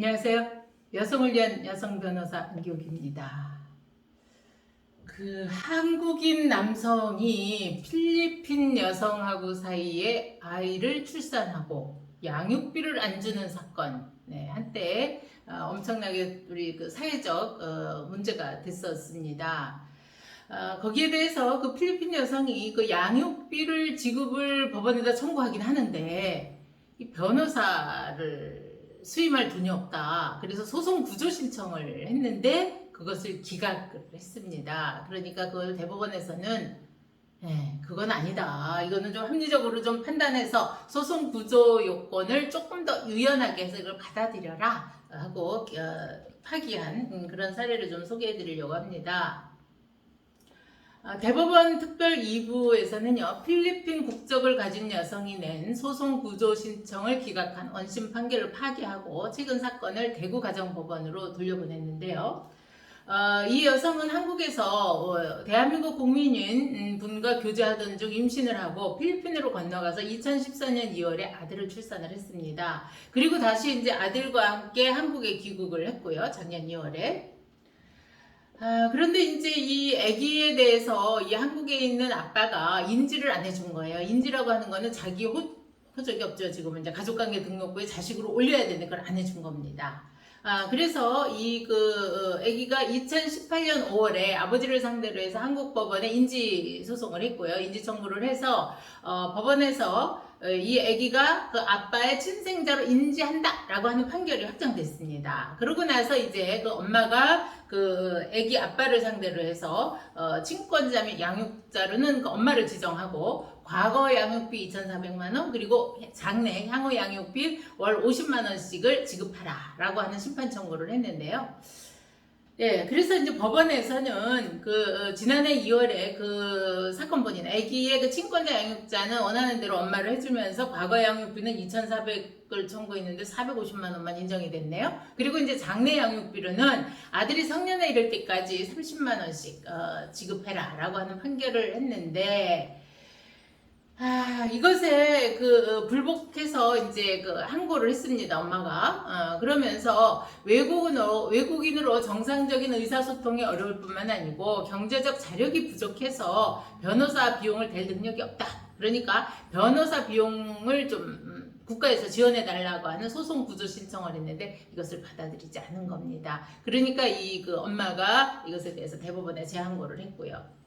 안녕하세요. 여성을 위한 여성 변호사 안기옥입니다. 한국인 남성이 필리핀 여성하고 사이에 아이를 출산하고 양육비를 안 주는 사건, 한때 엄청나게 우리 사회적 문제가 됐었습니다. 거기에 대해서 필리핀 여성이 양육비를 지급을 법원에다 청구하긴 하는데 이 변호사를 수임할 돈이 없다. 그래서 소송 구조 신청을 했는데 그것을 기각을 했습니다. 그러니까 그걸 대법원에서는 그건 아니다. 이거는 좀 합리적으로 좀 판단해서 소송 구조 요건을 조금 더 유연하게 해서 이걸 받아들여라 하고 파기한 그런 사례를 좀 소개해 드리려고 합니다. 대법원 특별 2부에서는요, 필리핀 국적을 가진 여성이 낸 소송 구조 신청을 기각한 원심 판결을 파기하고 최근 사건을 대구가정법원으로 돌려보냈는데요. 이 여성은 한국에서 대한민국 국민인 분과 교제하던 중 임신을 하고 필리핀으로 건너가서 2014년 2월에 아들을 출산을 했습니다. 그리고 다시 이제 아들과 함께 한국에 귀국을 했고요. 작년 2월에. 그런데 이제 이 아기에 대해서 이 한국에 있는 아빠가 인지를 안 해준 거예요. 인지라고 하는 거는 자기 호적이 없죠. 지금은 이제 가족관계 등록부에 자식으로 올려야 되는데 그걸 안 해준 겁니다. 그래서 아기가 2018년 5월에 아버지를 상대로 해서 한국 법원에 인지 소송을 했고요. 인지 청구를 해서 법원에서 이 아기가 아빠의 친생자로 인지한다라고 하는 판결이 확정됐습니다. 그러고 나서 이제 엄마가 아기 아빠를 상대로 해서 친권자 및 양육자로는 엄마를 지정하고 과거 양육비 2,400만 원 그리고 장래 향후 양육비 월 50만 원씩을 지급하라라고 하는 심판 청구를 했는데요. 그래서 이제 법원에서는 지난해 2월에 사건 본인, 아기의 친권자 양육자는 원하는 대로 엄마를 해주면서 과거 양육비는 2,400을 청구했는데 450만 원만 인정이 됐네요. 그리고 이제 장래 양육비로는 아들이 성년에 이를 때까지 30만 원씩 지급해라라고 하는 판결을 했는데, 이것에 불복해서 이제 항고를 했습니다, 엄마가. 그러면서 외국인으로 정상적인 의사소통이 어려울 뿐만 아니고 경제적 자력이 부족해서 변호사 비용을 댈 능력이 없다. 그러니까 변호사 비용을 좀 국가에서 지원해 달라고 하는 소송 구조 신청을 했는데 이것을 받아들이지 않은 겁니다. 그러니까 엄마가 이것에 대해서 대법원에 재항고를 했고요.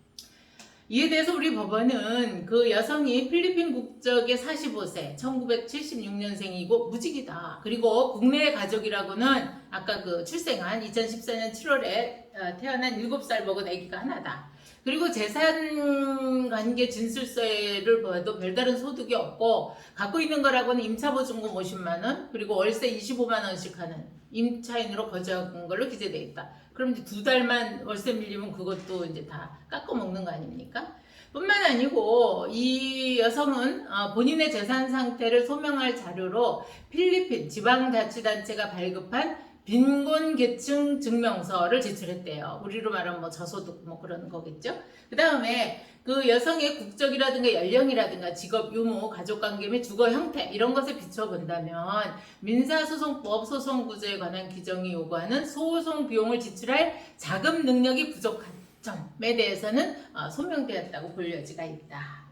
이에 대해서 우리 법원은 여성이 필리핀 국적의 45세, 1976년생이고 무직이다. 그리고 국내 가족이라고는 아까 출생한 2014년 7월에 태어난 7살 먹은 아기가 하나다. 그리고 재산관계 진술서를 봐도 별다른 소득이 없고 갖고 있는 거라고는 임차보증금 50만 원 그리고 월세 25만 원씩 하는 임차인으로 거주한 걸로 기재되어 있다. 그럼 이제 2달만 월세 밀리면 그것도 이제 다 깎아먹는 거 아닙니까? 뿐만 아니고 이 여성은 본인의 재산 상태를 소명할 자료로 필리핀 지방자치단체가 발급한 빈곤계층 증명서를 제출했대요. 우리로 말하면 저소득 그런 거겠죠. 그 다음에 여성의 국적이라든가 연령이라든가 직업 유무, 가족관계 및 주거 형태 이런 것에 비춰본다면 민사소송법 소송구조에 관한 규정이 요구하는 소송 비용을 지출할 자금 능력이 부족한 점에 대해서는 소명되었다고 볼 여지가 있다.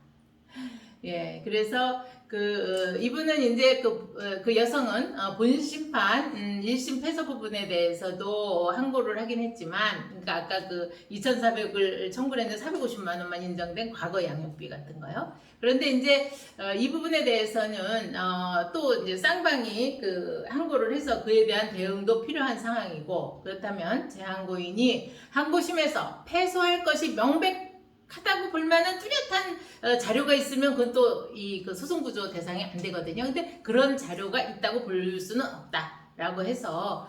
그래서 이분은 이제 여성은 본심판 1심 패소 부분에 대해서도 항고를 하긴 했지만, 그러니까 아까 2,400을 청구를 했는데 450만 원만 인정된 과거 양육비 같은 거요. 그런데 이제 이 부분에 대해서는 또 이제 쌍방이 항고를 해서 그에 대한 대응도 필요한 상황이고, 그렇다면 재항고인이 항고심에서 패소할 것이 명백하다고 볼 만한 뚜렷한 자료가 있으면 그건 또 이 소송구조 대상이 안 되거든요. 근데 그런 자료가 있다고 볼 수는 없다라고 해서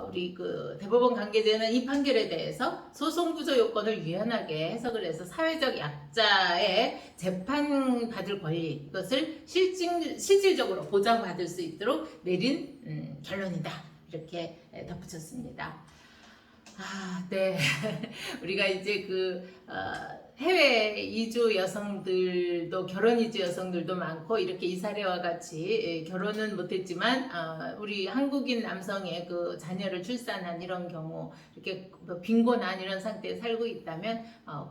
우리 대법원 관계자는 이 판결에 대해서 소송구조 요건을 유연하게 해석을 해서 사회적 약자의 재판받을 권리 이것을 실질적으로 보장받을 수 있도록 내린 결론이다. 이렇게 덧붙였습니다. 네. 우리가 이제 해외 이주 여성들도 결혼 이주 여성들도 많고 이렇게 이 사례와 같이 결혼은 못했지만 우리 한국인 남성의 그 자녀를 출산한 이런 경우 이렇게 뭐 빈곤한 이런 상태에 살고 있다면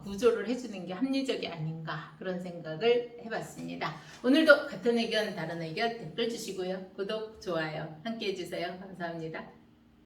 구조를 해주는 게 합리적이 아닌가 그런 생각을 해봤습니다. 오늘도 같은 의견 다른 의견 댓글 주시고요. 구독 좋아요 함께 해주세요. 감사합니다.